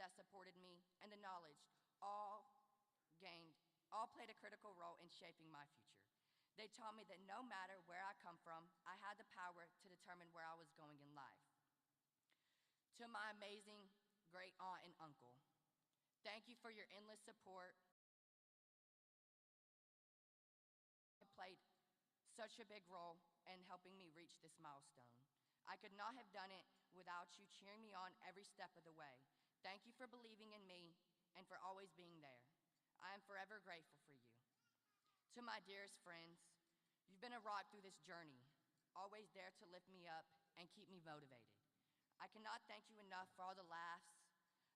that supported me, and the knowledge all played a critical role in shaping my future. They taught me that no matter where I come from, I had the power to determine where I was going in life. To my amazing great aunt and uncle, thank you for your endless support. It played such a big role in helping me reach this milestone. I could not have done it without you cheering me on every step of the way. Thank you for believing in me and for always being there. I am forever grateful for you. To my dearest friends, you've been a rock through this journey, always there to lift me up and keep me motivated. I cannot thank you enough for all the laughs,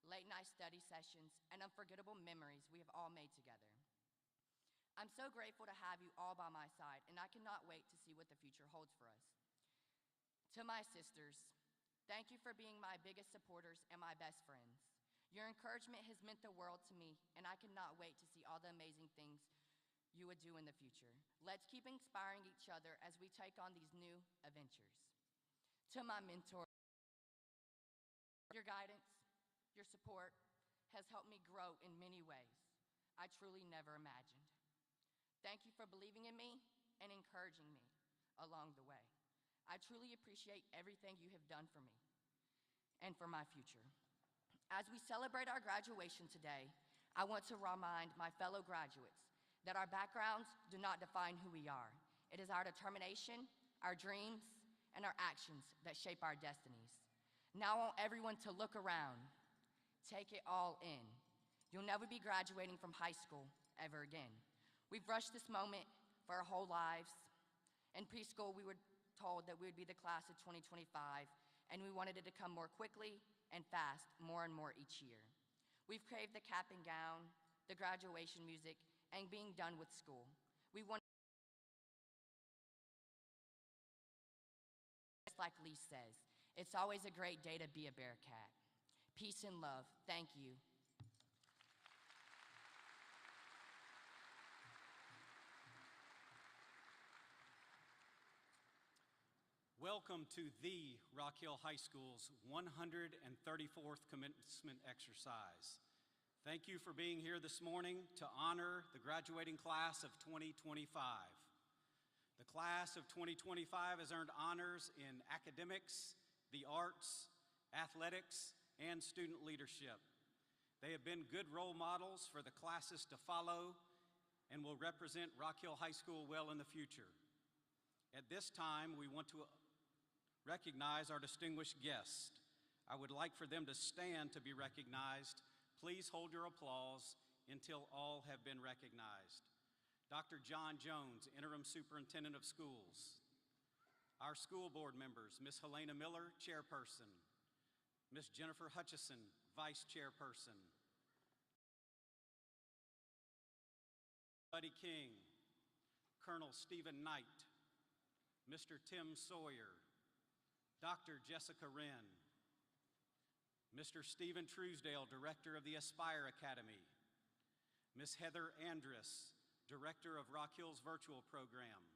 late night study sessions, and unforgettable memories we have all made together. I'm so grateful to have you all by my side, and I cannot wait to see what the future holds for us. To my sisters, thank you for being my biggest supporters and my best friends. Your encouragement has meant the world to me, and I cannot wait to see all the amazing things you would do in the future. Let's keep inspiring each other as we take on these new adventures. To my mentor, your guidance, your support has helped me grow in many ways I truly never imagined. Thank you for believing in me and encouraging me along the way. I truly appreciate everything you have done for me and for my future. As we celebrate our graduation today, I want to remind my fellow graduates that our backgrounds do not define who we are. It is our determination, our dreams, and our actions that shape our destinies. Now I want everyone to look around, take it all in. You'll never be graduating from high school ever again. We've rushed this moment for our whole lives. In preschool, we were told that we would be the class of 2025, and we wanted it to come more quickly and fast, more and more each year. We've craved the cap and gown, the graduation music, and being done with school. We want, just like Lee says, it's always a great day to be a Bearcat. Peace and love. Thank you. Welcome to the Rock Hill High School's 134th commencement exercise. Thank you for being here this morning to honor the graduating class of 2025. The class of 2025 has earned honors in academics, the arts, athletics, and student leadership. They have been good role models for the classes to follow and will represent Rock Hill High School well in the future. At this time, we want to recognize our distinguished guests. I would like for them to stand to be recognized. Please hold your applause until all have been recognized. Dr. John Jones, Interim Superintendent of Schools. Our school board members, Ms. Helena Miller, Chairperson. Ms. Jennifer Hutchison, Vice Chairperson. Buddy King, Colonel Stephen Knight, Mr. Tim Sawyer, Dr. Jessica Wren, Mr. Stephen Truesdale, Director of the Aspire Academy, Ms. Heather Andrus, Director of Rock Hill's Virtual Program,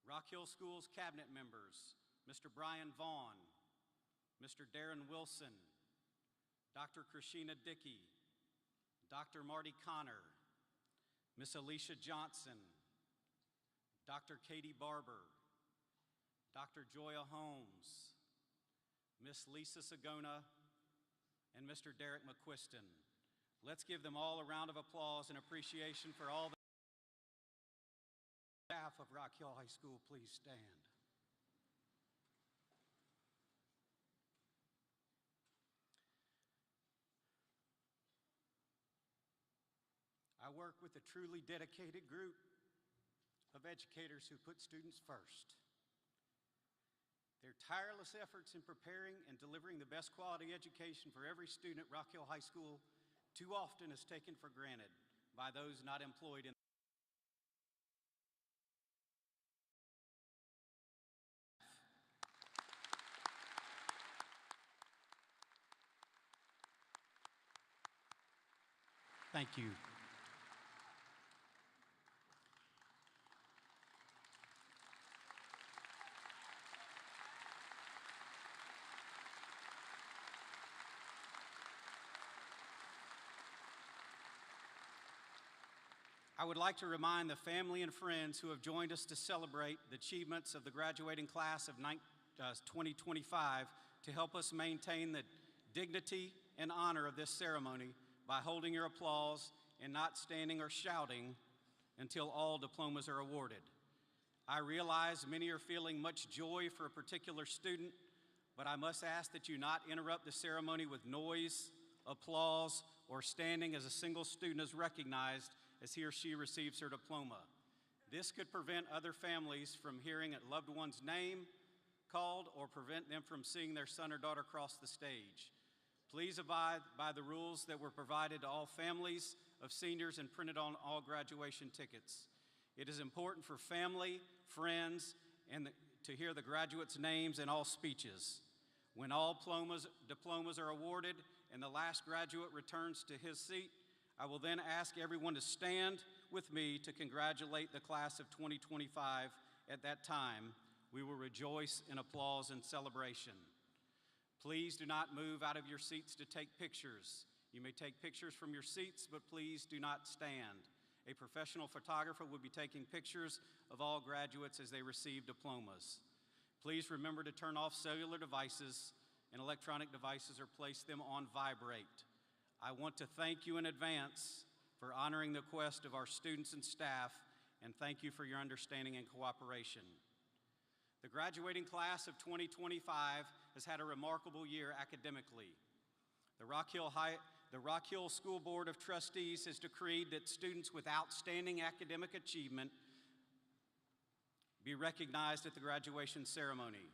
Rock Hill Schools Cabinet members, Mr. Brian Vaughn, Mr. Darren Wilson, Dr. Krishina Dickey, Dr. Marty Connor, Ms. Alicia Johnson, Dr. Katie Barber, Dr. Joya Holmes, Ms. Lisa Sagona, and Mr. Derek McQuiston. Let's give them all a round of applause and appreciation for all the staff of Rock Hill High School. Please stand. I work with a truly dedicated group of educators who put students first. Their tireless efforts in preparing and delivering the best quality education for every student at Rock Hill High School too often is taken for granted by those not employed in Thank you. I would like to remind the family and friends who have joined us to celebrate the achievements of the graduating class of 2025 to help us maintain the dignity and honor of this ceremony by holding your applause and not standing or shouting until all diplomas are awarded. I realize many are feeling much joy for a particular student, but I must ask that you not interrupt the ceremony with noise, applause, or standing as a single student is recognized as he or she receives her diploma. This could prevent other families from hearing a loved one's name called or prevent them from seeing their son or daughter cross the stage. Please abide by the rules that were provided to all families of seniors and printed on all graduation tickets. It is important for family, friends, and to hear the graduates' names in all speeches. When all diplomas are awarded and the last graduate returns to his seat, I will then ask everyone to stand with me to congratulate the class of 2025. At that time, we will rejoice in applause and celebration. Please do not move out of your seats to take pictures. You may take pictures from your seats, but please do not stand. A professional photographer will be taking pictures of all graduates as they receive diplomas. Please remember to turn off cellular devices and electronic devices or place them on vibrate. I want to thank you in advance for honoring the request of our students and staff, and thank you for your understanding and cooperation. The graduating class of 2025 has had a remarkable year academically. The Rock Hill School Board of Trustees has decreed that students with outstanding academic achievement be recognized at the graduation ceremony.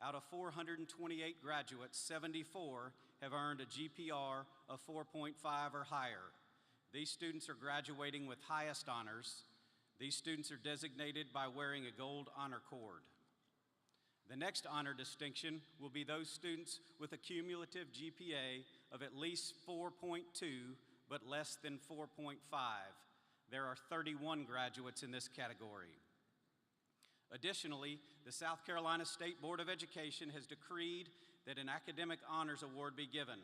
Out of 428 graduates, 74 have earned a GPR of 4.5 or higher. These students are graduating with highest honors. These students are designated by wearing a gold honor cord. The next honor distinction will be those students with a cumulative GPA of at least 4.2 but less than 4.5. There are 31 graduates in this category. Additionally, the South Carolina State Board of Education has decreed that an academic honors award be given.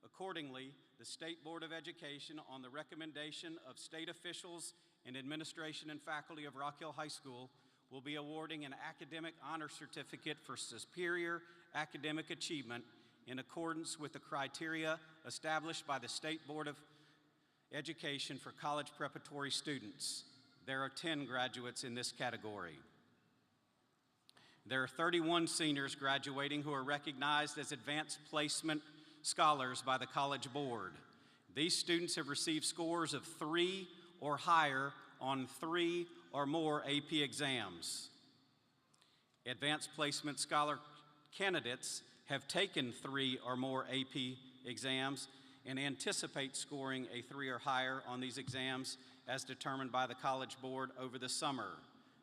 Accordingly, the State Board of Education, on the recommendation of state officials and administration and faculty of Rock Hill High School, will be awarding an academic honor certificate for superior academic achievement in accordance with the criteria established by the State Board of Education for college preparatory students. There are 10 graduates in this category. There are 31 seniors graduating who are recognized as advanced placement scholars by the College Board. These students have received scores of 3 or higher on 3 or more AP exams. Advanced placement scholar candidates have taken 3 or more AP exams and anticipate scoring a 3 or higher on these exams as determined by the College Board over the summer.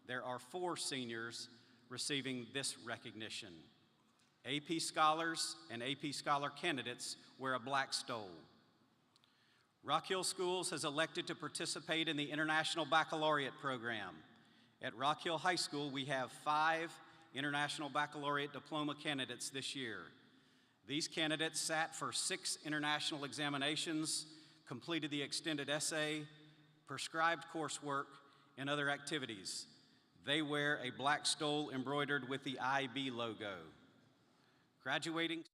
There are 4 seniors receiving this recognition. AP scholars and AP scholar candidates wear a black stole. Rock Hill Schools has elected to participate in the International Baccalaureate program. At Rock Hill High School, we have 5 International Baccalaureate diploma candidates this year. These candidates sat for 6 international examinations, completed the extended essay, prescribed coursework, and other activities. They wear a black stole embroidered with the IB logo. Graduating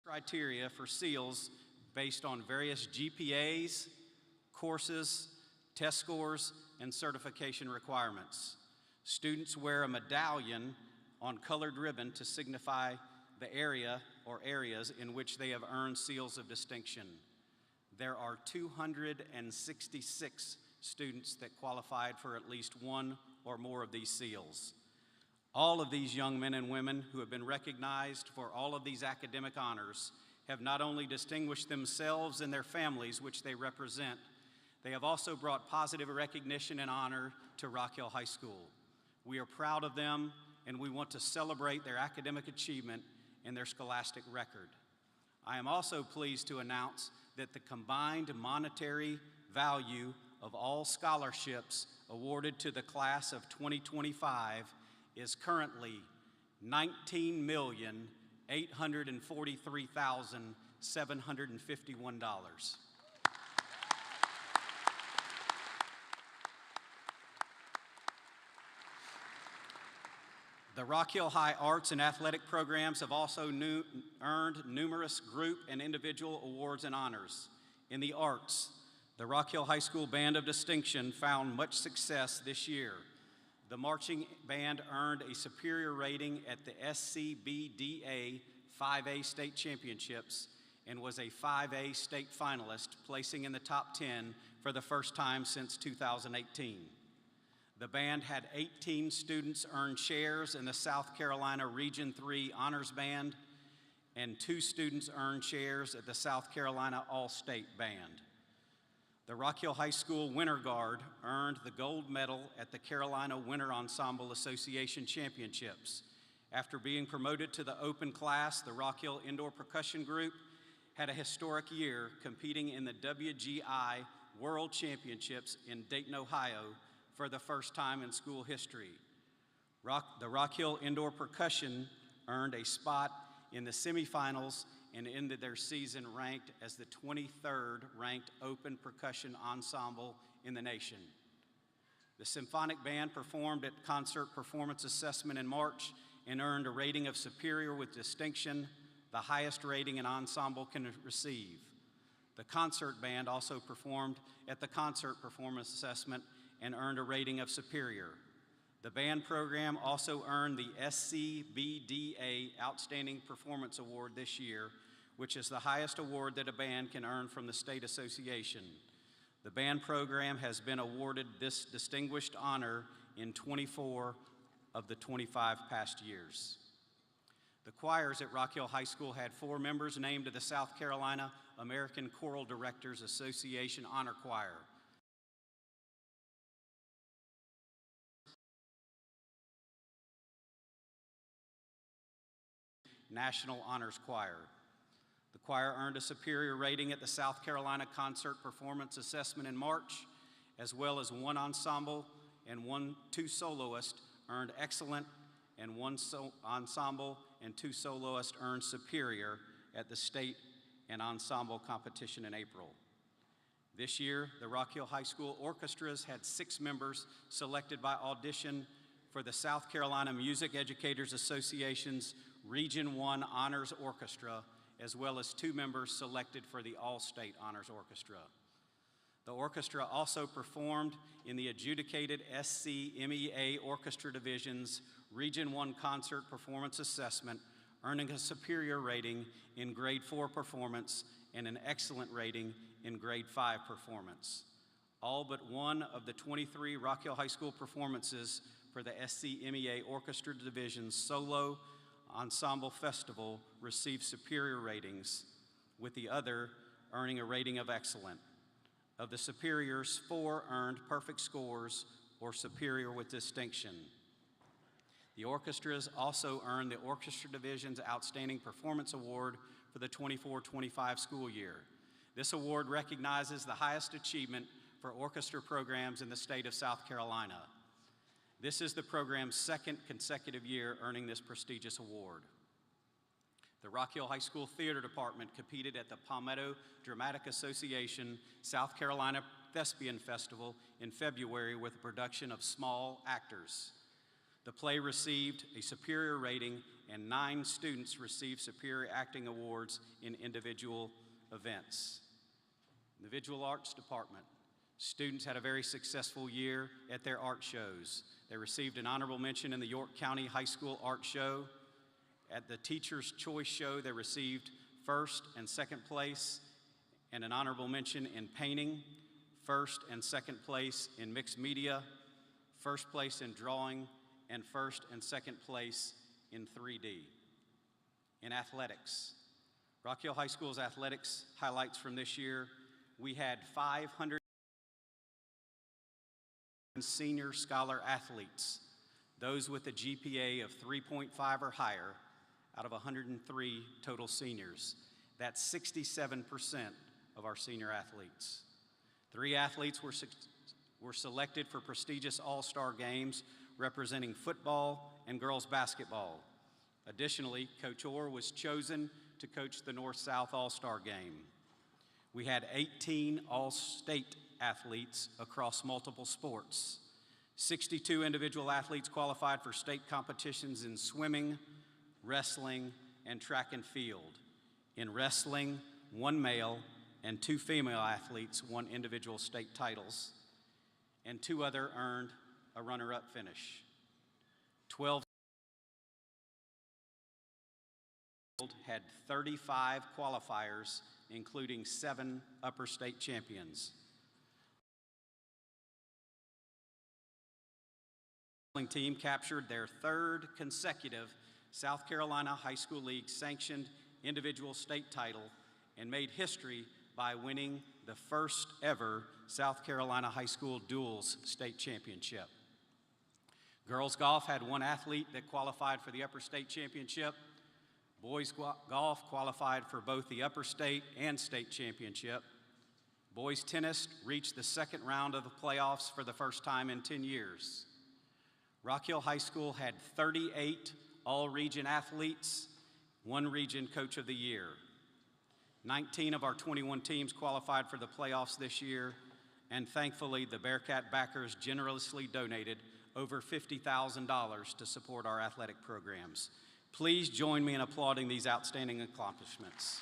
criteria for SEALs based on various GPAs, courses, test scores, and certification requirements. Students wear a medallion on colored ribbon to signify the area or areas in which they have earned seals of distinction. There are 266 students that qualified for at least one or more of these seals. All of these young men and women who have been recognized for all of these academic honors have not only distinguished themselves and their families, which they represent, they have also brought positive recognition and honor to Rock Hill High School. We are proud of them, and we want to celebrate their academic achievement and their scholastic record. I am also pleased to announce that the combined monetary value of all scholarships awarded to the class of 2025 is currently $19,800,000. $843,751. The Rock Hill High Arts and Athletic programs have also earned numerous group and individual awards and honors. In the arts, the Rock Hill High School Band of Distinction found much success this year. The marching band earned a superior rating at the SCBDA 5A State Championships and was a 5A state finalist, placing in the top 10 for the first time since 2018. The band had 18 students earn shares in the South Carolina Region 3 Honors Band, and 2 students earned shares at the South Carolina All-State Band. The Rock Hill High School Winter Guard earned the gold medal at the Carolina Winter Ensemble Association Championships. After being promoted to the open class, the Rock Hill Indoor Percussion Group had a historic year competing in the WGI World Championships in Dayton, Ohio, for the first time in school history. The Rock Hill Indoor Percussion earned a spot in the semifinals and ended their season ranked as the 23rd ranked open percussion ensemble in the nation. The symphonic band performed at Concert Performance Assessment in March and earned a rating of Superior with Distinction, the highest rating an ensemble can receive. The concert band also performed at the Concert Performance Assessment and earned a rating of Superior. The band program also earned the SCBDA Outstanding Performance Award this year, which is the highest award that a band can earn from the state association. The band program has been awarded this distinguished honor in 24 of the 25 past years. The choirs at Rock Hill High School had 4 members named to the South Carolina American Choral Directors Association Honor Choir. National Honors Choir. The choir earned a superior rating at the South Carolina Concert Performance Assessment in March, as well as 1 ensemble and 2 soloists earned excellent, and 1 ensemble and 2 soloists earned superior at the state and ensemble competition in April. This year, the Rock Hill High School orchestras had 6 members selected by audition for the South Carolina Music Educators Association's Region 1 Honors Orchestra, as well as 2 members selected for the All-State Honors Orchestra. The orchestra also performed in the adjudicated SCMEA Orchestra Division's Region 1 Concert Performance Assessment, earning a superior rating in Grade 4 performance and an excellent rating in Grade 5 performance. All but 1 of the 23 Rock Hill High School performances for the SCMEA Orchestra Division's Solo Ensemble Festival received superior ratings, with the other earning a rating of excellent. Of the superiors, 4 earned perfect scores or superior with distinction. The orchestras also earned the Orchestra Division's Outstanding Performance Award for the 24-25 school year. This award recognizes the highest achievement for orchestra programs in the state of South Carolina. This is the program's 2nd consecutive year earning this prestigious award. The Rock Hill High School Theater Department competed at the Palmetto Dramatic Association South Carolina Thespian Festival in February with a production of Small Actors. The play received a superior rating, and 9 students received superior acting awards in individual events. In the Visual Arts Department, students had a very successful year at their art shows. They received an honorable mention in the York County High School Art Show. At the Teacher's Choice Show, they received 1st and 2nd place and an honorable mention in painting, 1st and 2nd place in mixed media, 1st place in drawing, and 1st and 2nd place in 3D. In athletics, Rock Hill High School's athletics highlights from this year: we had 500 senior scholar athletes, those with a GPA of 3.5 or higher, out of 103 total seniors. That's 67% of our senior athletes. 3 athletes were selected for prestigious all-star games representing football and girls basketball. Additionally, Coach Orr was chosen to coach the North-South All-Star Game. We had 18 All-State athletes across multiple sports. 62 individual athletes qualified for state competitions in swimming, wrestling, and track and field. In wrestling, 1 male and 2 female athletes won individual state titles, and 2 other earned a runner-up finish. 12 had 35 qualifiers, including 7 upper state champions. The team captured their 3rd consecutive South Carolina High School League sanctioned individual state title and made history by winning the first ever South Carolina High School Duals State Championship. Girls golf had 1 athlete that qualified for the upper state championship. Boys golf qualified for both the upper state and state championship. Boys tennis reached the 2nd round of the playoffs for the first time in 10 years. Rock Hill High School had 38 all-region athletes, 1 region coach of the year. 19 of our 21 teams qualified for the playoffs this year, and thankfully the Bearcat backers generously donated over $50,000 to support our athletic programs. Please join me in applauding these outstanding accomplishments.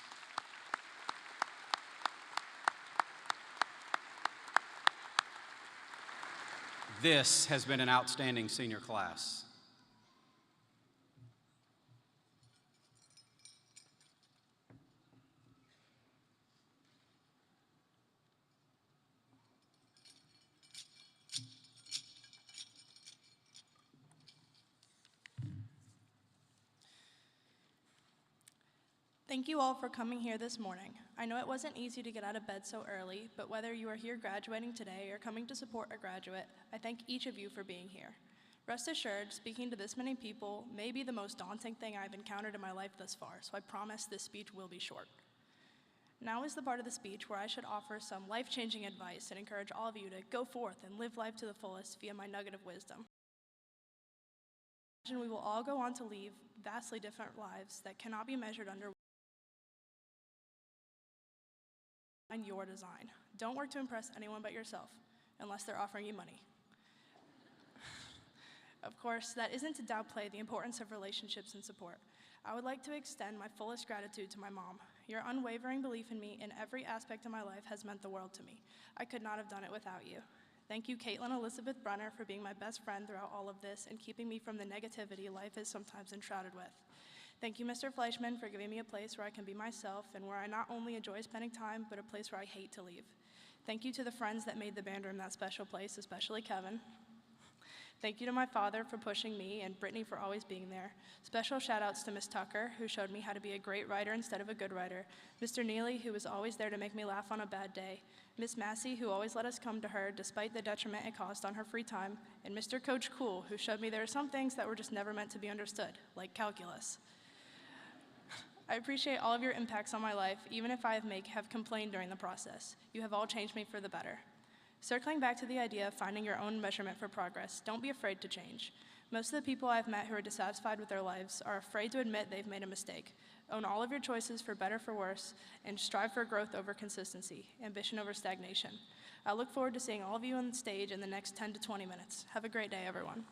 This has been an outstanding senior class. Thank you all for coming here this morning. I know it wasn't easy to get out of bed so early, but whether you are here graduating today or coming to support a graduate, I thank each of you for being here. Rest assured, speaking to this many people may be the most daunting thing I've encountered in my life thus far, so I promise this speech will be short. Now is the part of the speech where I should offer some life-changing advice and encourage all of you to go forth and live life to the fullest via my nugget of wisdom. Imagine we will all go on to lead vastly different lives that cannot be measured under your design. Don't work to impress anyone but yourself, unless they're offering you money. Of course, that isn't to downplay the importance of relationships and support. I would like to extend my fullest gratitude to my mom. Your unwavering belief in me in every aspect of my life has meant the world to me. I could not have done it without you. Thank you, Caitlin Elizabeth Brunner, for being my best friend throughout all of this and keeping me from the negativity life is sometimes enshrouded with. Thank you, Mr. Fleischman, for giving me a place where I can be myself and where I not only enjoy spending time, but a place where I hate to leave. Thank you to the friends that made the band room that special place, especially Kevin. Thank you to my father for pushing me and Brittany for always being there. Special shout outs to Miss Tucker, who showed me how to be a great writer instead of a good writer. Mr. Neely, who was always there to make me laugh on a bad day. Miss Massey, who always let us come to her despite the detriment it caused on her free time. And Mr. Coach Cool, who showed me there are some things that were just never meant to be understood, like calculus. I appreciate all of your impacts on my life, even if I have complained during the process. You have all changed me for the better. Circling back to the idea of finding your own measurement for progress, don't be afraid to change. Most of the people I've met who are dissatisfied with their lives are afraid to admit they've made a mistake. Own all of your choices for better, for worse, and strive for growth over consistency, ambition over stagnation. I look forward to seeing all of you on the stage in the next 10 to 20 minutes. Have a great day, everyone.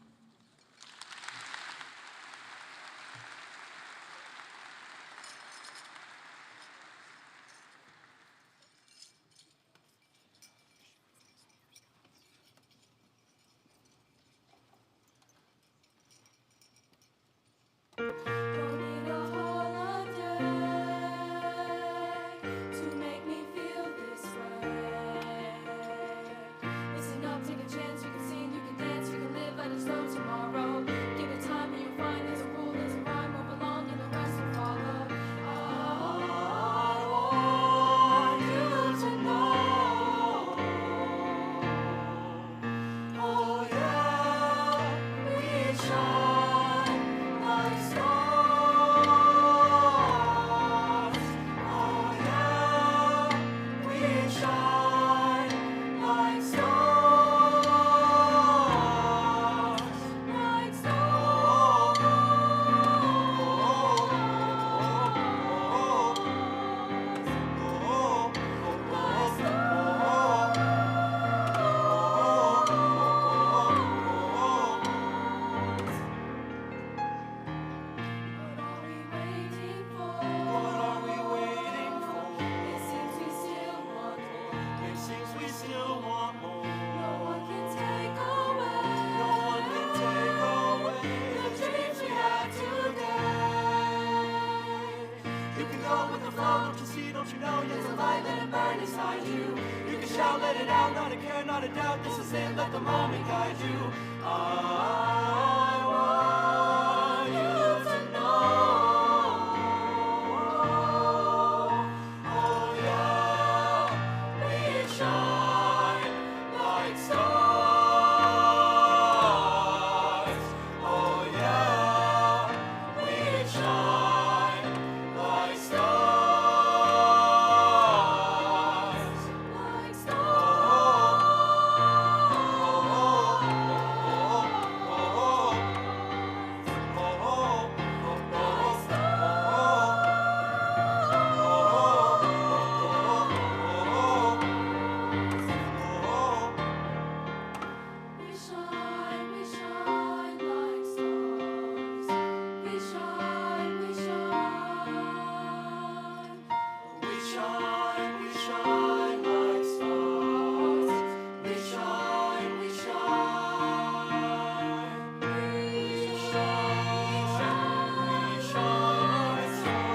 Listen up, take a chance, you can sing, you can dance, you can live, but it's slow. beside you. You can shout, let it out, not a care, not a doubt. This is it, let the moment guide you. I want you to know. Oh yeah, we shine like stars. Oh yeah, we shine like stars. Like we shine like stars. We shine, we shine. We shine like stars. We shine, we shine. We shine like stars.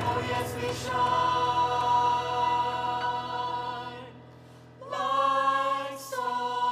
Oh yes, we shine like stars.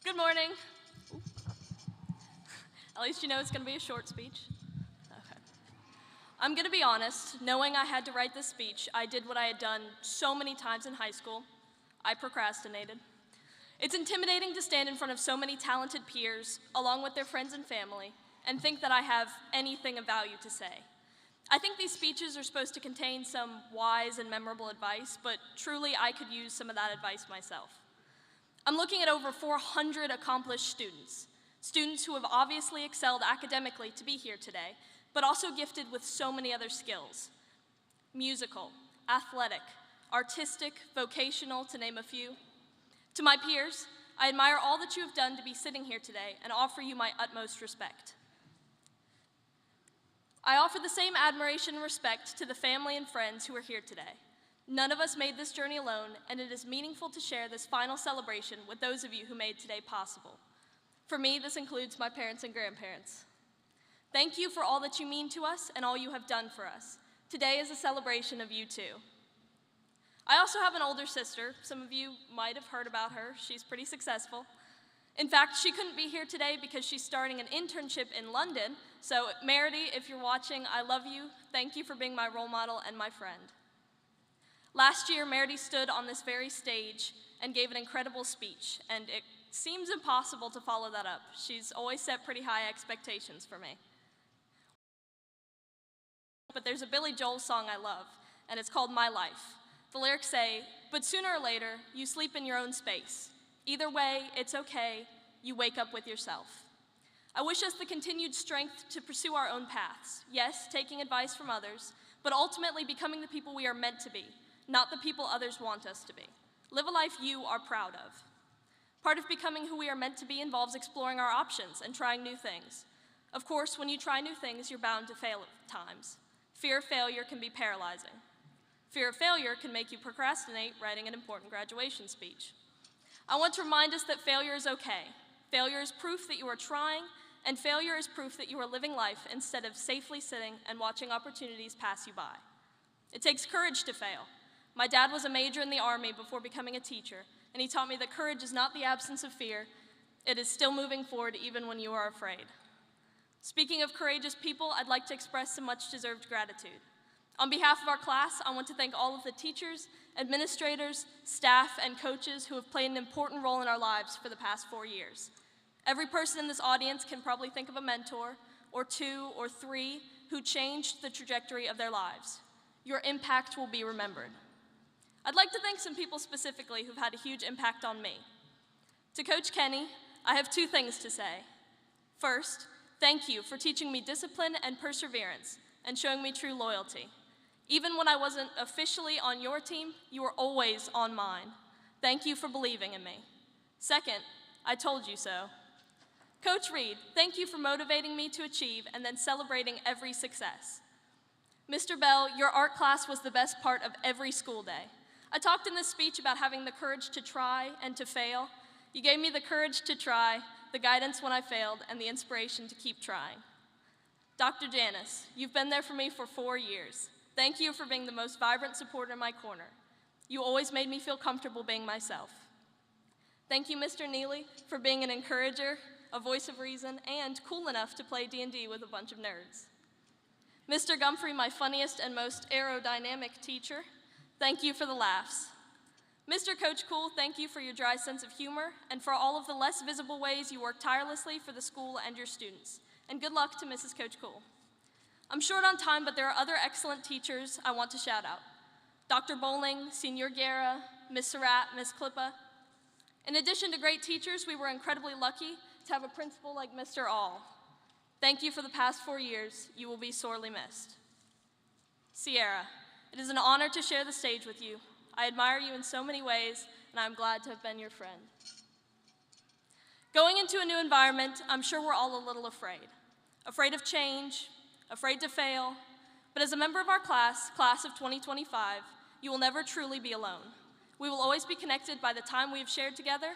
Good morning. At least you know it's going to be a short speech. Okay. I'm going to be honest, knowing I had to write this speech, I did what I had done so many times in high school. I procrastinated. It's intimidating to stand in front of so many talented peers, along with their friends and family, and think that I have anything of value to say. I think these speeches are supposed to contain some wise and memorable advice, but truly I could use some of that advice myself. I'm looking at over 400 accomplished students who have obviously excelled academically to be here today, but also gifted with so many other skills: musical, athletic, artistic, vocational, to name a few. To my peers, I admire all that you have done to be sitting here today and offer you my utmost respect. I offer the same admiration and respect to the family and friends who are here today. None of us made this journey alone, and it is meaningful to share this final celebration with those of you who made today possible. For me, this includes my parents and grandparents. Thank you for all that you mean to us and all you have done for us. Today is a celebration of you too. I also have an older sister. Some of you might have heard about her. She's pretty successful. In fact, she couldn't be here today because she's starting an internship in London. So, Meredy, if you're watching, I love you. Thank you for being my role model and my friend. Last year, Meredy stood on this very stage and gave an incredible speech, and it seems impossible to follow that up. She's always set pretty high expectations for me. But there's a Billy Joel song I love, and it's called My Life. The lyrics say, "But sooner or later, you sleep in your own space. Either way, it's okay, you wake up with yourself." I wish us the continued strength to pursue our own paths. Yes, taking advice from others, but ultimately becoming the people we are meant to be, not the people others want us to be. Live a life you are proud of. Part of becoming who we are meant to be involves exploring our options and trying new things. Of course, when you try new things, you're bound to fail at times. Fear of failure can be paralyzing. Fear of failure can make you procrastinate writing an important graduation speech. I want to remind us that failure is okay. Failure is proof that you are trying, and failure is proof that you are living life instead of safely sitting and watching opportunities pass you by. It takes courage to fail. My dad was a major in the Army before becoming a teacher, and he taught me that courage is not the absence of fear, it is still moving forward even when you are afraid. Speaking of courageous people, I'd like to express some much-deserved gratitude. On behalf of our class, I want to thank all of the teachers, administrators, staff, and coaches who have played an important role in our lives for the past 4 years. Every person in this audience can probably think of a mentor, or 2 or 3, who changed the trajectory of their lives. Your impact will be remembered. I'd like to thank some people specifically who've had a huge impact on me. To Coach Kenny, I have 2 things to say. First, thank you for teaching me discipline and perseverance and showing me true loyalty. Even when I wasn't officially on your team, you were always on mine. Thank you for believing in me. Second, I told you so. Coach Reed, thank you for motivating me to achieve and then celebrating every success. Mr. Bell, your art class was the best part of every school day. I talked in this speech about having the courage to try and to fail. You gave me the courage to try, the guidance when I failed, and the inspiration to keep trying. Dr. Janice, you've been there for me for 4 years. Thank you for being the most vibrant supporter in my corner. You always made me feel comfortable being myself. Thank you, Mr. Neely, for being an encourager, a voice of reason, and cool enough to play D&D with a bunch of nerds. Mr. Gumphrey, my funniest and most aerodynamic teacher, thank you for the laughs. Mr. Coach Cool, thank you for your dry sense of humor and for all of the less visible ways you work tirelessly for the school and your students. And good luck to Mrs. Coach Cool. I'm short on time, but there are other excellent teachers I want to shout out. Dr. Bowling, Senior Guerra, Ms. Surratt, Ms. Klippa. In addition to great teachers, we were incredibly lucky to have a principal like Mr. All. Thank you for the past 4 years. You will be sorely missed. Sierra, it is an honor to share the stage with you. I admire you in so many ways, and I'm glad to have been your friend. Going into a new environment, I'm sure we're all a little afraid. Afraid of change, afraid to fail, but as a member of our class of 2025, you will never truly be alone. We will always be connected by the time we have shared together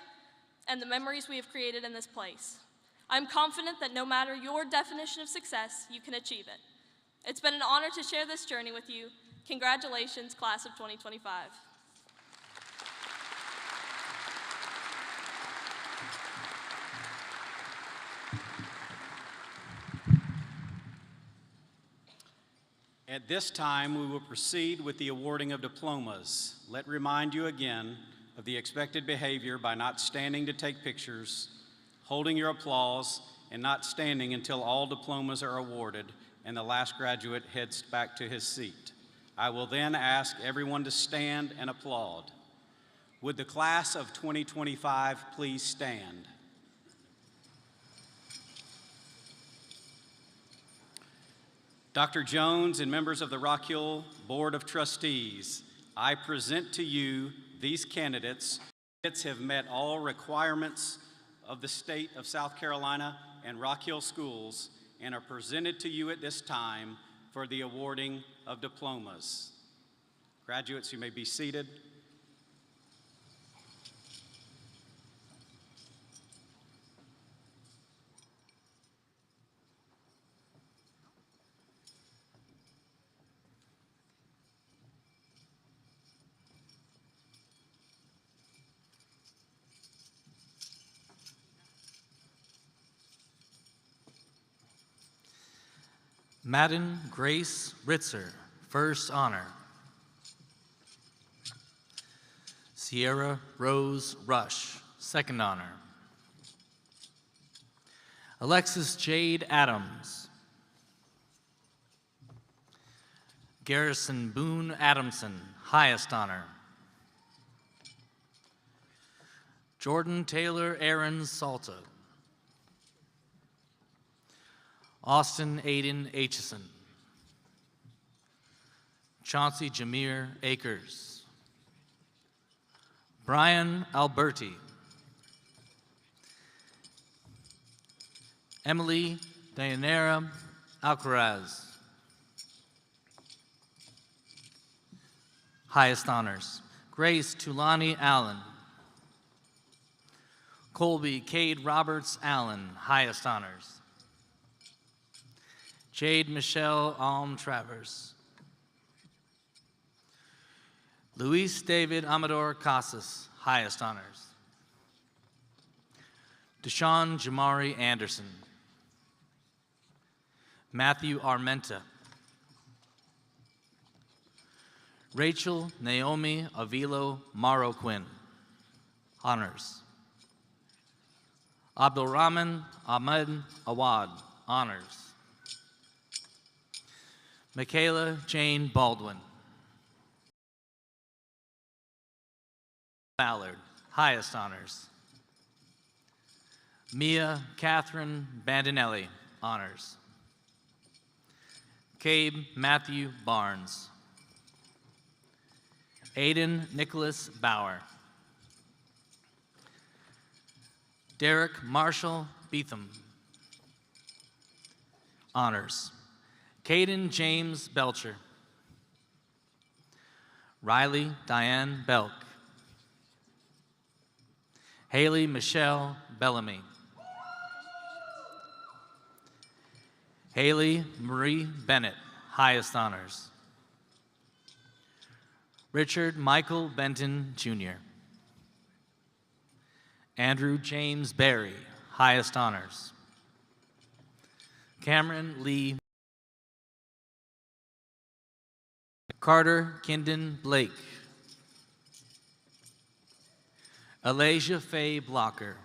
and the memories we have created in this place. I'm confident that no matter your definition of success, you can achieve it. It's been an honor to share this journey with you. Congratulations, class of 2025. At this time, we will proceed with the awarding of diplomas. Let me remind you again of the expected behavior by not standing to take pictures, holding your applause, and not standing until all diplomas are awarded and the last graduate heads back to his seat. I will then ask everyone to stand and applaud. Would the class of 2025 please stand? Dr. Jones and members of the Rock Hill Board of Trustees, I present to you these candidates. Candidates have met all requirements of the state of South Carolina and Rock Hill schools and are presented to you at this time for the awarding of diplomas. Graduates, you may be seated. Madden Grace Ritzer, first honor. Sierra Rose Rush, second honor. Alexis Jade Adams. Garrison Boone Adamson, highest honor. Jordan Taylor Aaron Salta. Austin Aiden Aitchison. Chauncey Jameer Akers. Brian Alberti. Emily Dayanara Alcaraz. Highest honors. Grace Tulani Allen. Colby Cade Roberts Allen, highest honors. Jade Michelle Alm Travers. Luis David Amador Casas, highest honors. Deshaun Jamari Anderson. Matthew Armenta. Rachel Naomi Avilo Marroquin, honors. Abdulrahman Ahmed Awad, honors. Michaela Jane Baldwin. Ballard, highest honors. Mia Catherine Bandinelli, honors. Cabe Matthew Barnes. Aiden Nicholas Bauer. Derek Marshall Beetham, honors. Caden James Belcher. Riley Diane Belk. Haley Michelle Bellamy. Haley Marie Bennett, highest honors. Richard Michael Benton, Jr. Andrew James Berry, highest honors. Cameron Lee. Carter Kindon Blake. Alasia Faye Blocker.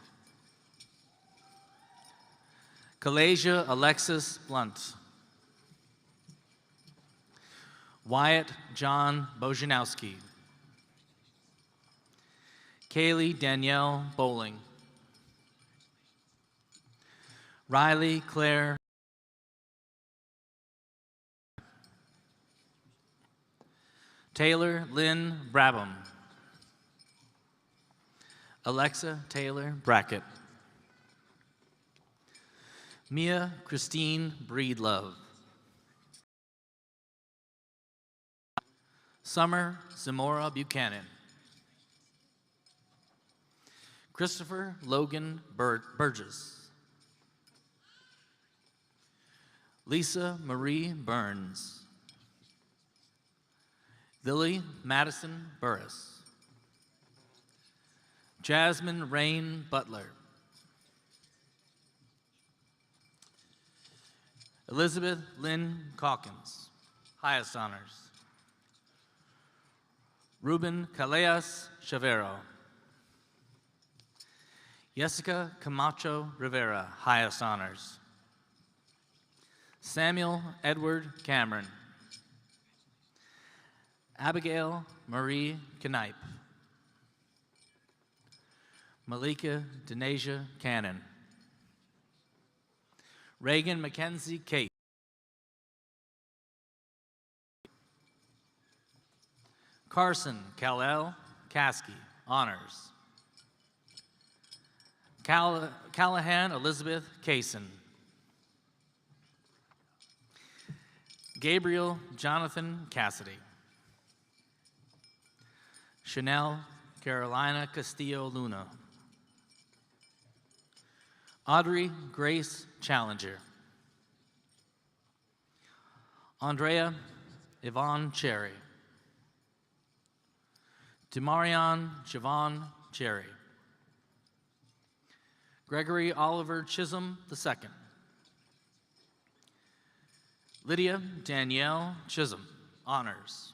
Kalasia Alexis Blunt. Wyatt John Bojanowski. Kaylee Danielle Bowling. Riley Claire. Taylor Lynn Brabham. Alexa Taylor Brackett. Mia Christine Breedlove. Summer Zamora Buchanan. Christopher Logan Burgess. Lisa Marie Burns. Lily Madison Burris. Jasmine Rain Butler. Elizabeth Lynn Calkins, highest honors. Ruben Calleas Chavero. Jessica Camacho Rivera, highest honors. Samuel Edward Cameron. Abigail Marie Knipe. Malika Denasia Cannon. Reagan Mackenzie Kate. Carson Kal-El Caskey, honors. Callahan Elizabeth Kaysen. Gabriel Jonathan Cassidy. Chanel Carolina Castillo Luna. Audrey Grace Challenger. Andrea Yvonne Cherry. Demarion Javon Cherry. Gregory Oliver Chisholm II. Lydia Danielle Chisholm, honors.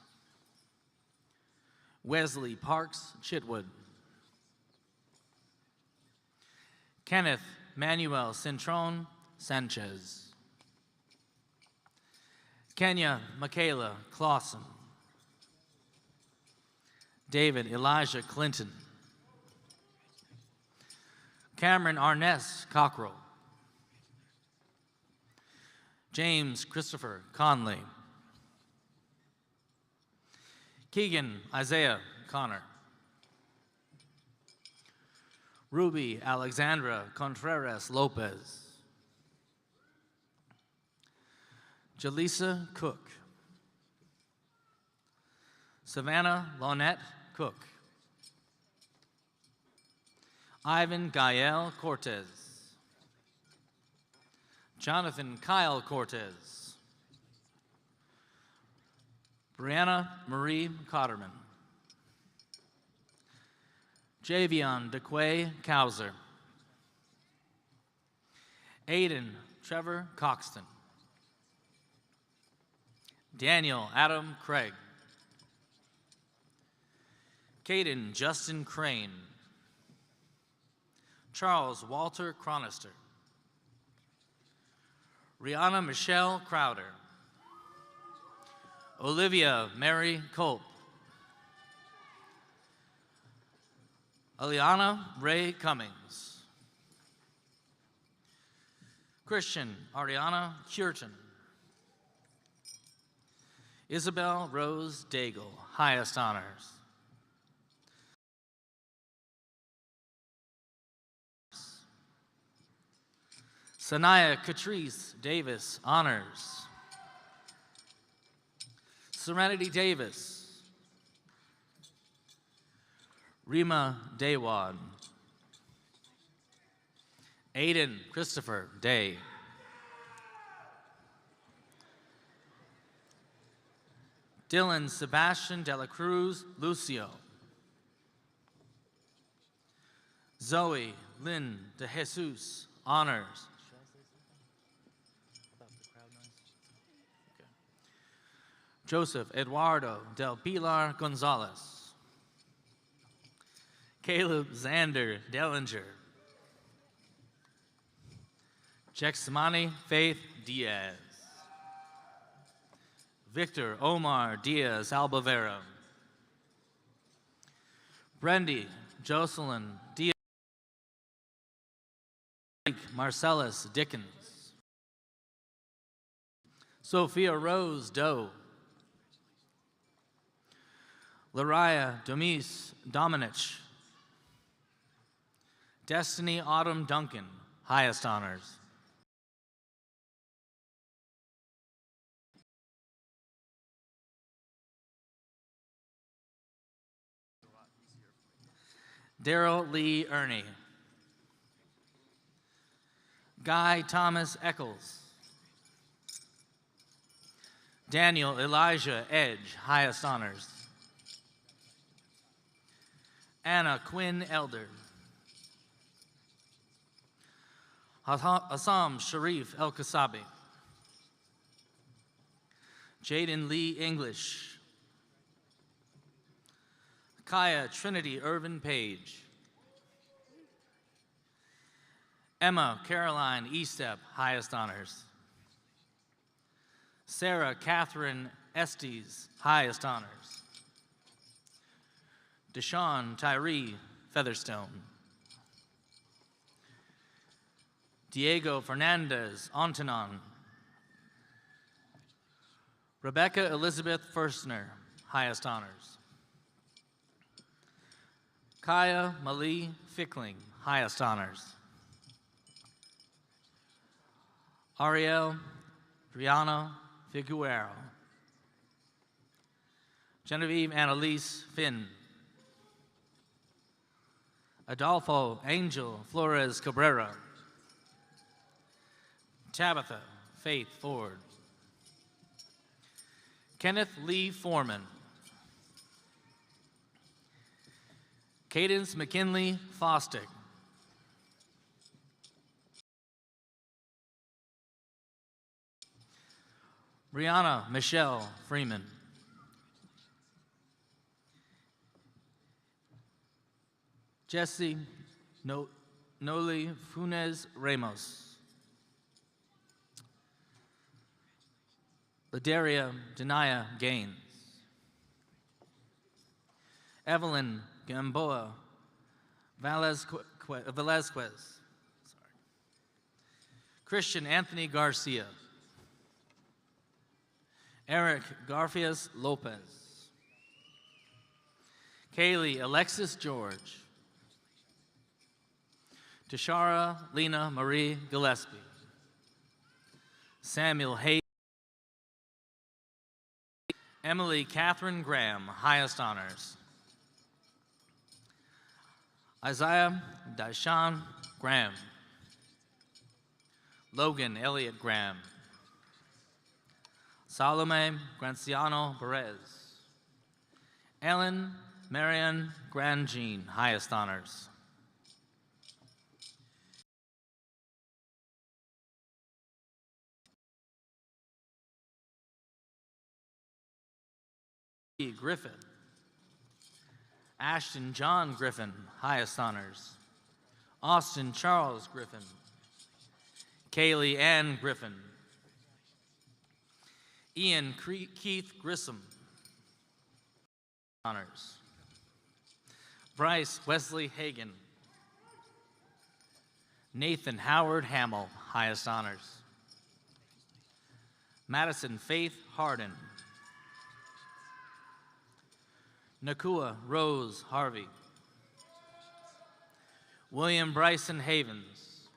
Wesley Parks Chitwood. Kenneth Manuel Cintron Sanchez. Kenya Michaela Clausen. David Elijah Clinton. Cameron Arness Cockrell. James Christopher Conley. Keegan Isaiah Connor. Ruby Alexandra Contreras Lopez. Jaleesa Cook. Savannah Lonette Cook. Ivan Gael Cortez. Jonathan Kyle Cortez. Brianna Marie Cotterman. Javion DeQuay Cowser. Aiden Trevor Coxton. Daniel Adam Craig. Caden Justin Crane. Charles Walter Chronister. Rihanna Michelle Crowder. Olivia Mary Culp. Aliana Ray Cummings. Christian Ariana Curtin. Isabel Rose Daigle, highest honors. Sanaya Catrice Davis, honors. Serenity Davis. Rima Daywad. Aiden Christopher Day. Dylan Sebastian Dela Cruz Lucio. Zoe Lynn De Jesus, honors. Joseph Eduardo Del Pilar Gonzalez. Caleb Xander Dellinger. Jexmani Faith Diaz. Victor Omar Diaz Albavera. Brendy Jocelyn Diaz. Marcellus Dickens. Sophia Rose Doe. Lariah Domise Dominich. Destiny Autumn Duncan, highest honors. Daryl Lee Ernie. Guy Thomas Eccles. Daniel Elijah Edge, highest honors. Anna Quinn Elder. Assam Sharif El Kasabi. Jaden Lee English. Kaya Trinity Irvin Page. Emma Caroline Estep, highest honors. Sarah Catherine Estes, highest honors. Deshaun Tyree Featherstone. Diego Fernandez Antonon. Rebecca Elizabeth Firstner, highest honors. Kaya Malie Fickling, highest honors. Ariel Brianna Figueroa. Genevieve Annalise Finn. Adolfo Angel Flores Cabrera. Tabitha Faith Ford. Kenneth Lee Foreman. Cadence McKinley Fostick. Brianna Michelle Freeman. Jesse Noli Funes Ramos. Ladaria Denaya Gaines. Evelyn Gamboa Velazquez. Christian Anthony Garcia. Eric Garfias Lopez. Kaylee Alexis George. Tashara Lena Marie Gillespie. Samuel Hayes. Emily Catherine Graham, highest honors. Isaiah Daishan Graham. Logan Elliott Graham. Salome Granciano Perez. Ellen Marian Grandjean, highest honors. Griffin. Ashton John Griffin, highest honors. Austin Charles Griffin. Kaylee Ann Griffin. Ian Keith Grissom, honors. Bryce Wesley Hagan. Nathan Howard Hamill, highest honors. Madison Faith Harden. Nakua Rose Harvey. William Bryson Havens.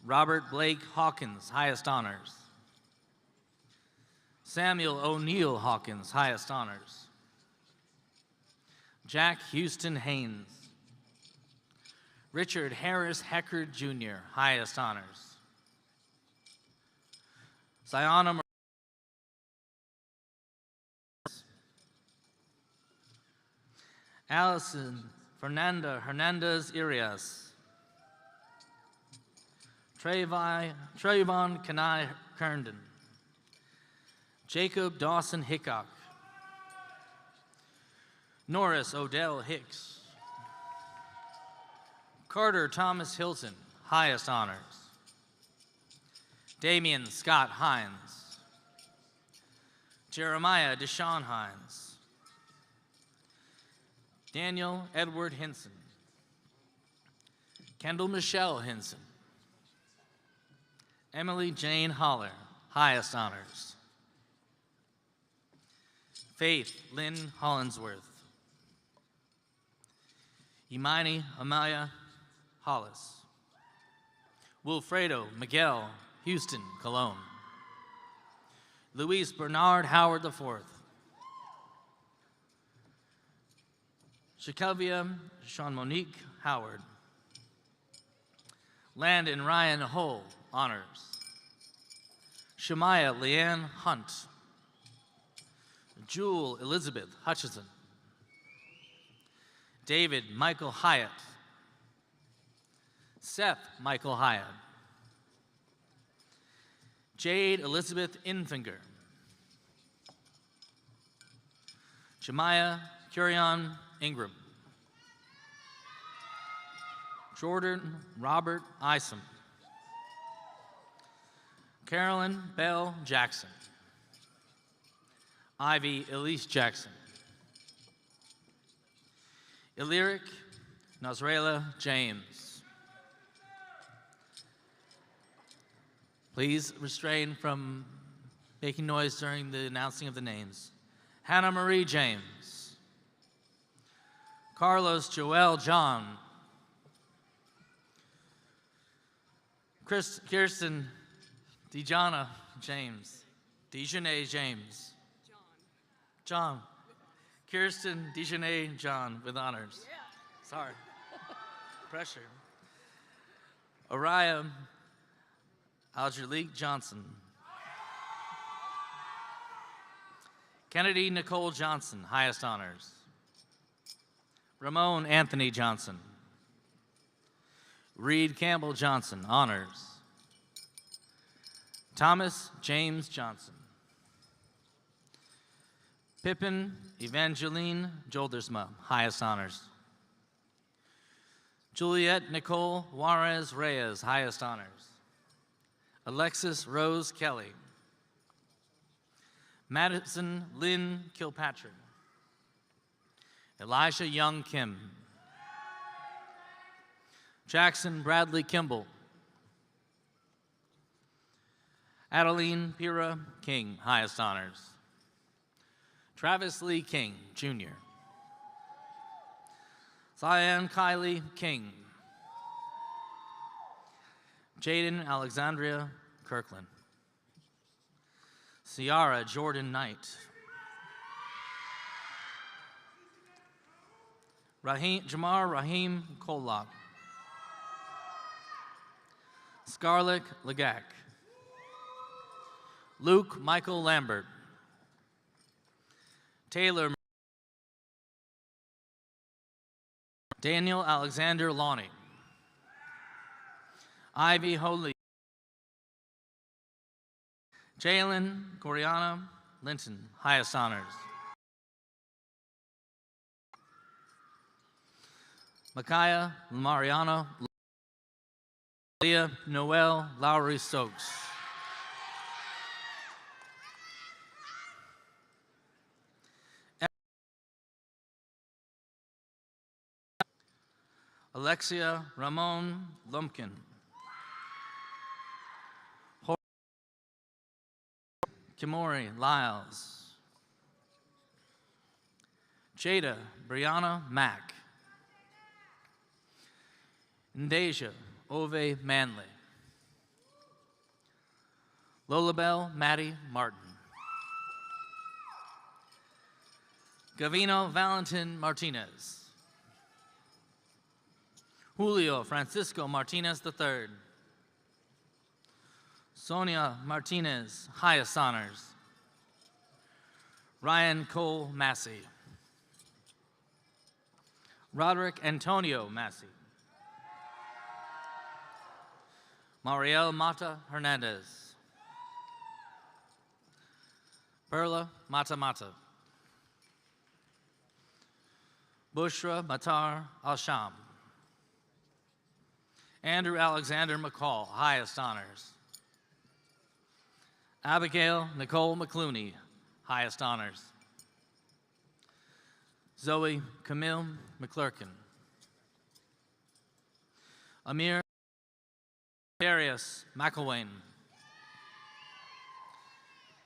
Robert Blake Hawkins, highest honors. Samuel O'Neill Hawkins, highest honors. Jack Houston Haynes. Richard Harris Hecker Jr., highest honors. Sayana Allison Fernanda Hernandez Arias. Trayvon Kanai Kerndon. Jacob Dawson Hickok. Norris Odell Hicks. Carter Thomas Hilton, highest honors. Damian Scott Hines. Jeremiah Deshaun Hines. Daniel Edward Hinson. Kendall Michelle Hinson. Emily Jane Holler, highest honors. Faith Lynn Hollinsworth. Imani Amaya Hollis. Wilfredo Miguel Houston Colon. Luis Bernard Howard IV. Shakavia Sean Monique Howard. Landon Ryan Hull, honors. Shemaiah Leanne Hunt. Jewel Elizabeth Hutchison. David Michael Hyatt. Seth Michael Hyatt. Jade Elizabeth Infinger. Jemiah Curion Ingram. Jordan Robert Isom. Carolyn Bell Jackson. Ivy Elise Jackson. Illyric Nazraela James. Please refrain from making noise during the announcing of the names. Hannah Marie James. Carlos Joel John. Kirsten Dejana James. Dejanay James. John. Kirsten Dejanay John with honors. Yeah. Sorry. Pressure. Araya Algerleek Johnson. Kennedy Nicole Johnson, highest honors. Ramon Anthony Johnson. Reed Campbell Johnson, honors. Thomas James Johnson. Pippin Evangeline Joldersma, highest honors. Juliet Nicole Juarez Reyes, highest honors. Alexis Rose Kelly. Madison Lynn Kilpatrick. Elijah Young Kim. Jackson Bradley Kimball. Adeline Pira King, highest honors. Travis Lee King, Jr. Cyan Kylie King. Jaden Alexandria Kirkland. Ciara Jordan Knight. Jamar Raheem Kolak. Scarlett Legak. Luke Michael Lambert. Taylor Daniel Alexander Lawney. Ivy Holy. Jalen Coriana Linton, highest honors. Micaiah Mariano Leah Noel Lowry Stokes. Alexia Ramon Lumpkin. Kimori Lyles. Jada Brianna Mack. Ndasia Ove Manley. Lolabelle Maddie Martin. Gavino Valentin Martinez. Julio Francisco Martinez III. Sonia Martinez, highest honors. Ryan Cole Massey. Roderick Antonio Massey. Mariel Mata Hernandez. Perla Mata Mata. Bushra Matar Al-Sham. Andrew Alexander McCall, highest honors. Abigail Nicole McClooney, highest honors. Zoe Camille McClurkin. Amir Darius McElwain.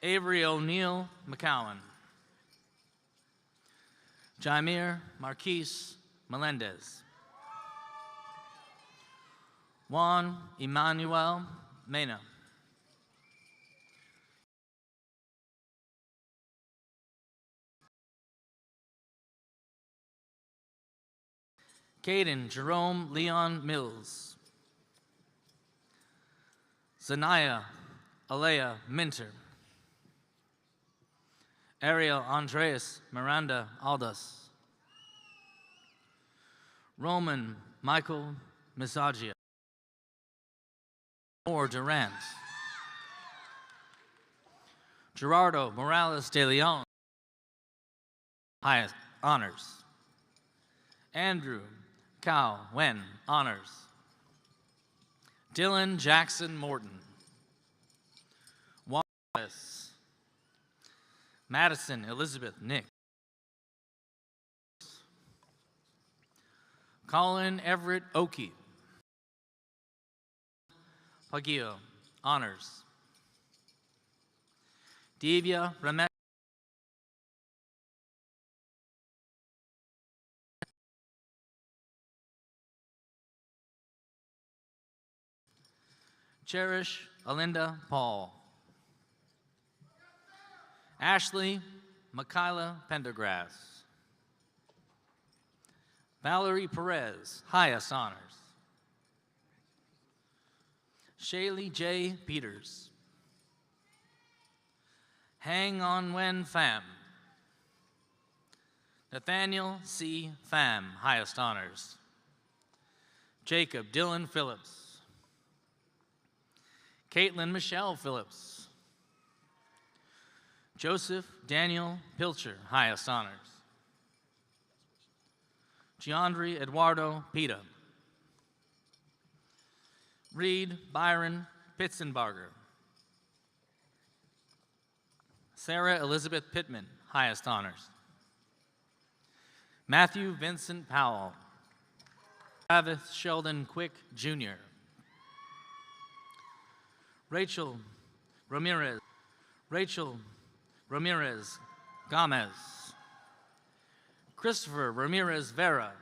Avery O'Neill McCowan. Jaimir Marquise Melendez. Juan Emmanuel Mena. Caden Jerome Leon Mills. Zanaya Alea Minter. Ariel Andreas Miranda Aldas. Roman Michael Misagia. Moore Durant. Gerardo Morales de Leon, highest honors. Andrew Cao Wen, honors. Dylan Jackson Morton. Wallace. Madison Elizabeth Nick. Colin Everett Oakey. Pagio, honors. Divya Ramesh. Cherish Alinda Paul. Ashley Michaela Pendergrass. Valerie Perez, highest honors. Shaylee J. Peters. Hang On Wen Pham. Nathaniel C. Pham, highest honors. Jacob Dylan Phillips. Caitlin Michelle Phillips. Joseph Daniel Pilcher, highest honors. Giandri Eduardo Pita. Reed Byron Pitzenbarger. Sarah Elizabeth Pittman, highest honors. Matthew Vincent Powell. Travis Sheldon Quick, Jr. Rachel Ramirez. Rachel Ramirez Gomez. Christopher Ramirez Vera.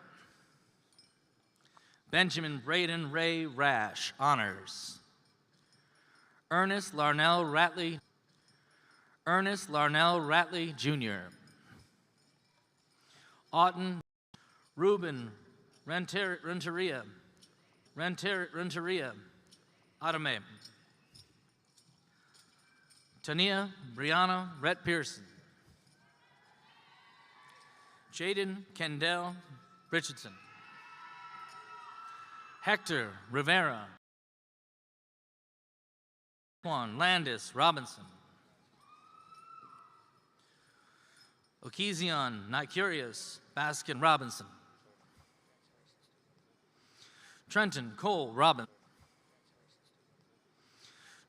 Benjamin Braden Ray Rash, honors. Ernest Larnell Ratley. Ernest Larnell Ratley, Jr. Auten Ruben Renteria. Renteria. Adame. Tania Brianna Rhett Pearson. Jaden Kendall Richardson. Hector Rivera. Juan Landis Robinson. Okezion Nicurius Baskin Robinson. Trenton Cole Robinson.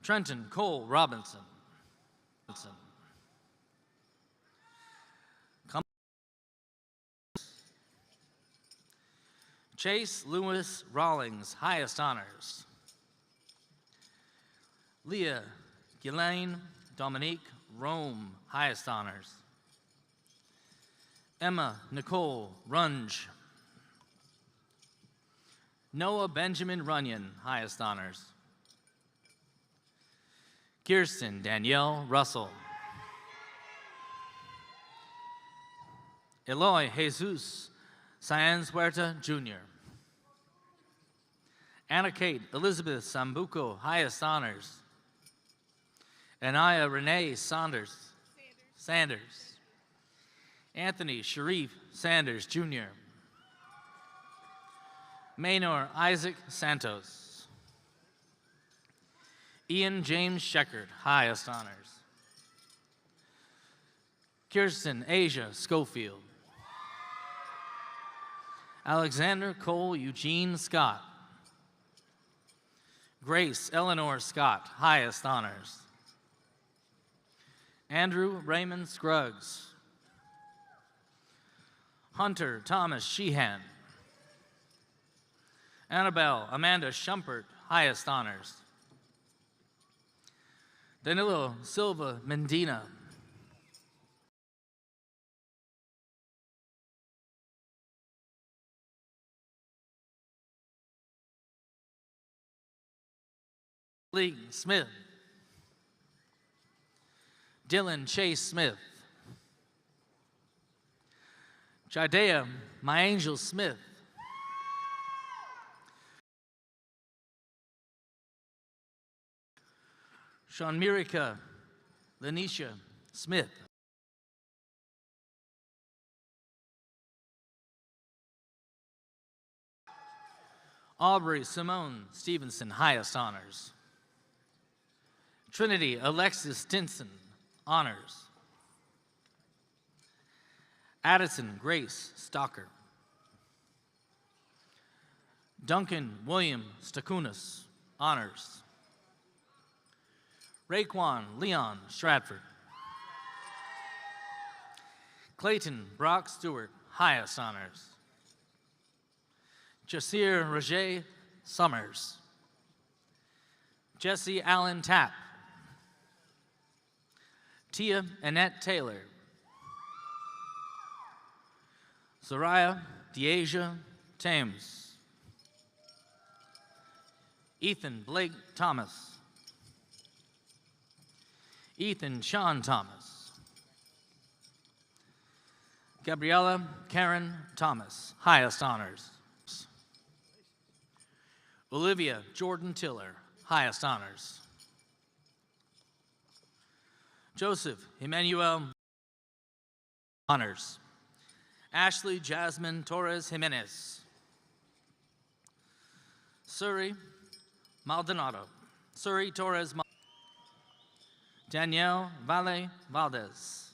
Trenton Cole Robinson. Chase Lewis Rawlings, highest honors. Leah Ghislaine Dominique Rome, highest honors. Emma Nicole Runge. Noah Benjamin Runyon, highest honors. Kirsten Danielle Russell. Eloy Jesus Saenz Huerta, Jr. Anna Kate Elizabeth Sambuco, highest honors. Anaya Renee Sanders. Anthony Sharif Sanders, Jr. Maynor Isaac Santos. Ian James Sheckard, highest honors. Kirsten Asia Schofield. Alexander Cole Eugene Scott. Grace Eleanor Scott, highest honors. Andrew Raymond Scruggs. Hunter Thomas Sheehan. Annabelle Amanda Schumpert, highest honors. Danilo Silva Mendina. Lee Smith. Dylan Chase Smith. Jadea My Angel Smith. Sean Mirica Lanisha Smith. Aubrey Simone Stevenson, highest honors. Trinity Alexis Stinson, honors. Addison Grace Stalker. Duncan William Stakunas, honors. Raekwon Leon Stratford. Clayton Brock Stewart, highest honors. Jasir Raje Summers. Jesse Allen Tapp. Tia Annette Taylor. Soraya Deasia Thames. Ethan Blake Thomas. Ethan Sean Thomas. Gabriella Karen Thomas, highest honors. Olivia Jordan Tiller, highest honors. Joseph Emmanuel, honors. Ashley Jasmine Torres Jimenez. Suri Maldonado. Suri Torres Maldonado. Danielle Valle Valdez.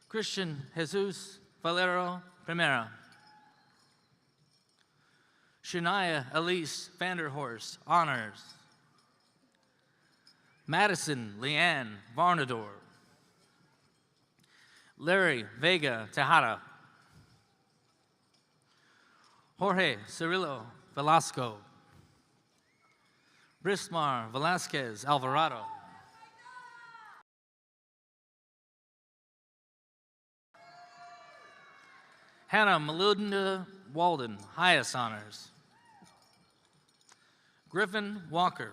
Christian Jesus Valero Primera. Shania Elise Vanderhorst, honors. Madison Leanne Varnador. Larry Vega Tejada. Jorge Cirillo Velasco. Brismar Velasquez Alvarado. Hannah Melinda Walden, highest honors. Griffin Walker.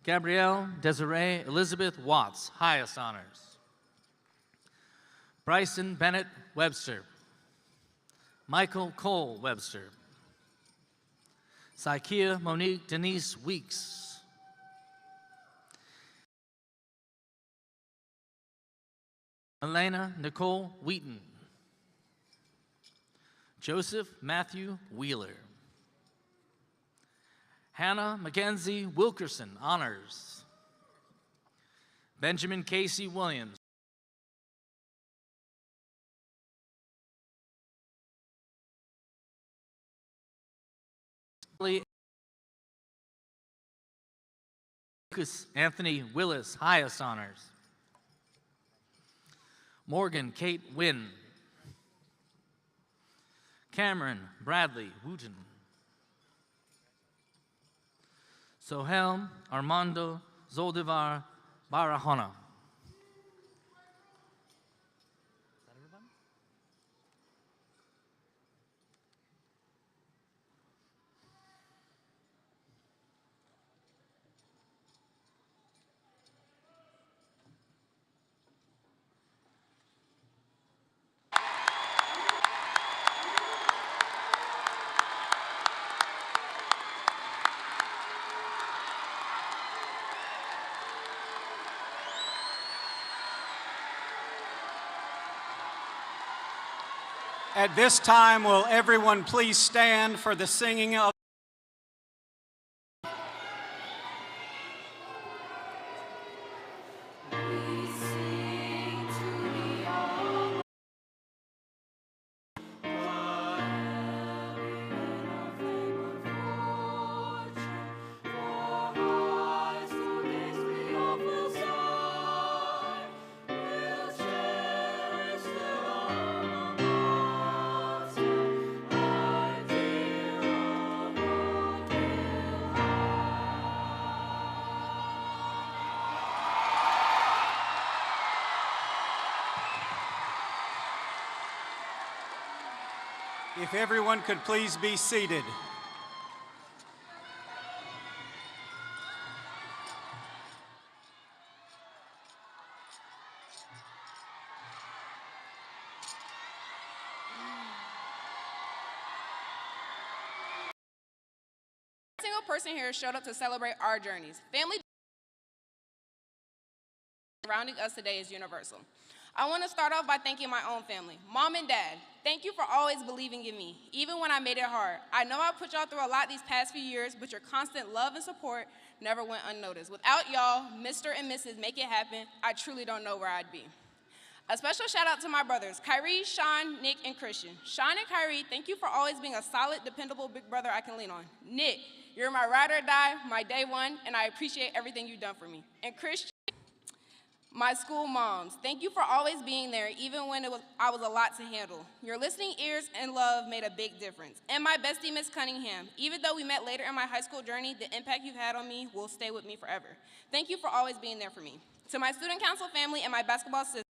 Gabrielle Desiree Elizabeth Watts, highest honors. Bryson Bennett Webster. Michael Cole Webster. Saikia Monique Denise Weeks. Elena Nicole Wheaton. Joseph Matthew Wheeler. Hannah Mackenzie Wilkerson, honors. Benjamin Casey Williams. Lucas Anthony Willis, highest honors. Morgan Kate Wynn. Cameron Bradley Wooten. Sohel Armando Zoldivar Barahona. At this time, will everyone please stand for the singing of If everyone could please be seated. Every single person here showed up to celebrate our journeys. Family surrounding us today is universal. I want to start off by thanking my own family. Mom and Dad, thank you for always believing in me, even when I made it hard. I know I put y'all through a lot these past few years, but your constant love and support never went unnoticed. Without y'all, Mr. and Mrs. Make It Happen, I truly don't know where I'd be. A special shout out to my brothers, Kyrie, Sean, Nick, and Christian. Sean and Kyrie, thank you for always being a solid, dependable big brother I can lean on. Nick, you're my ride or die, my day one, and I appreciate everything you've done for me. And Christian, my school moms, thank you for always being there, even when I was a lot to handle. Your listening ears and love made a big difference. And my bestie, Miss Cunningham, even though we met later in my high school journey, the impact you've had on me will stay with me forever. Thank you for always being there for me. To my student council family and my basketball sisters,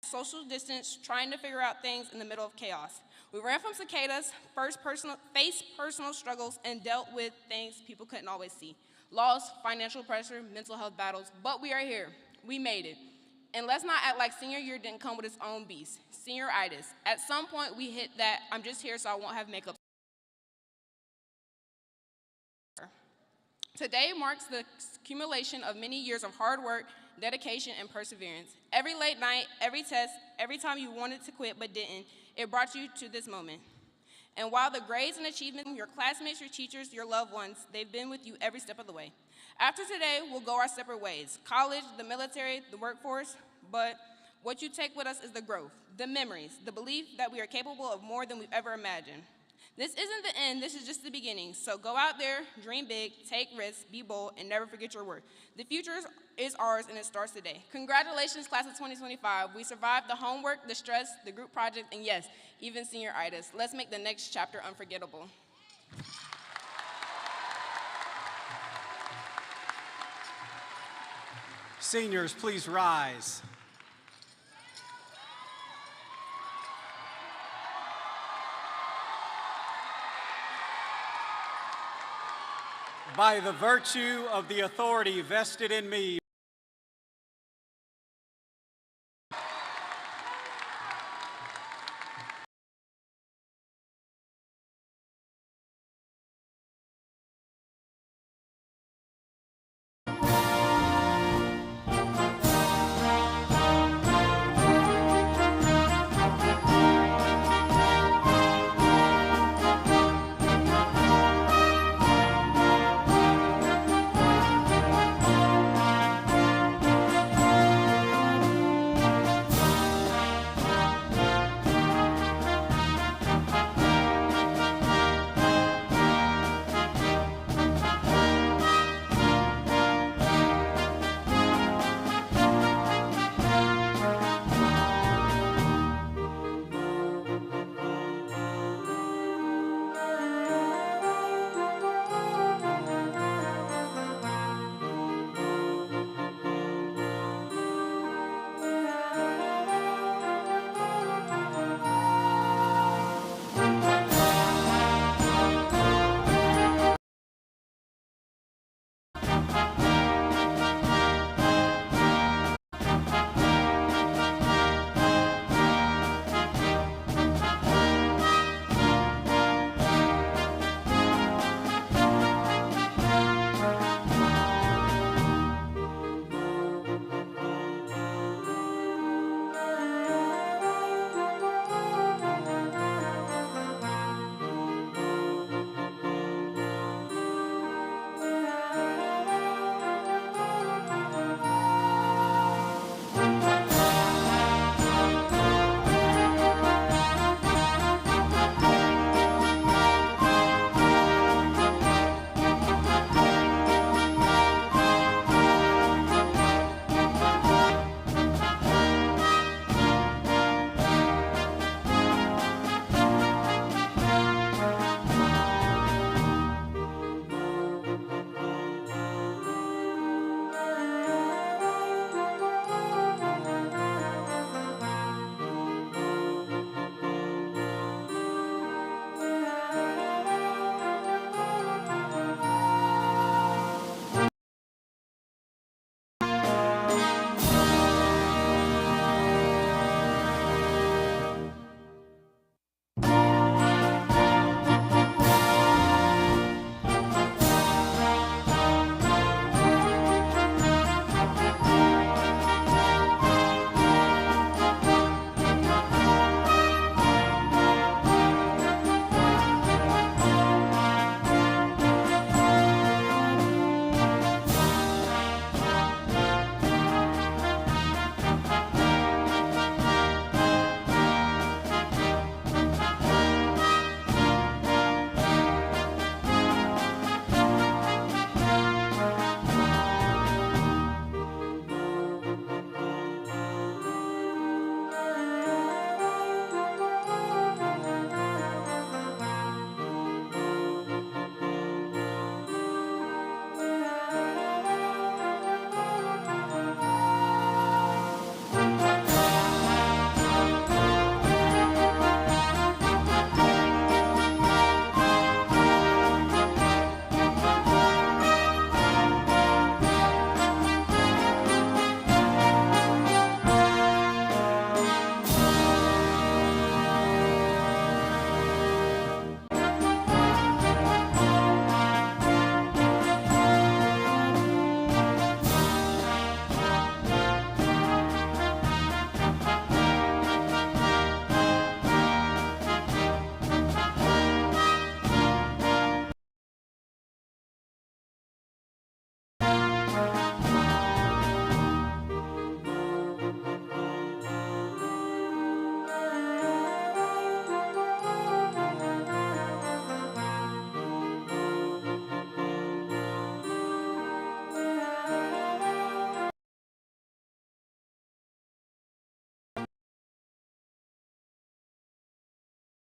social distance, trying to figure out things in the middle of chaos. We ran from cicadas, faced personal struggles, and dealt with things people couldn't always see. Loss, financial pressure, mental health battles, but we are here. We made it. And let's not act like senior year didn't come with its own beast, senioritis. At some point, we hit that I'm just here so I won't have makeup. Today marks the accumulation of many years of hard work, dedication, and perseverance. Every late night, every test, every time you wanted to quit but didn't, it brought you to this moment. And while the grades and achievements, your classmates, your teachers, your loved ones, they've been with you every step of the way. After today, we'll go our separate ways. College, the military, the workforce, but what you take with us is the growth, the memories, the belief that we are capable of more than we've ever imagined. This isn't the end, this is just the beginning. So go out there, dream big, take risks, be bold, and never forget your worth. The future is ours, and it starts today. Congratulations, class of 2025. We survived the homework, the stress, the group project, and yes, even senioritis. Let's make the next chapter unforgettable. Seniors, please rise. By the virtue of the authority vested in me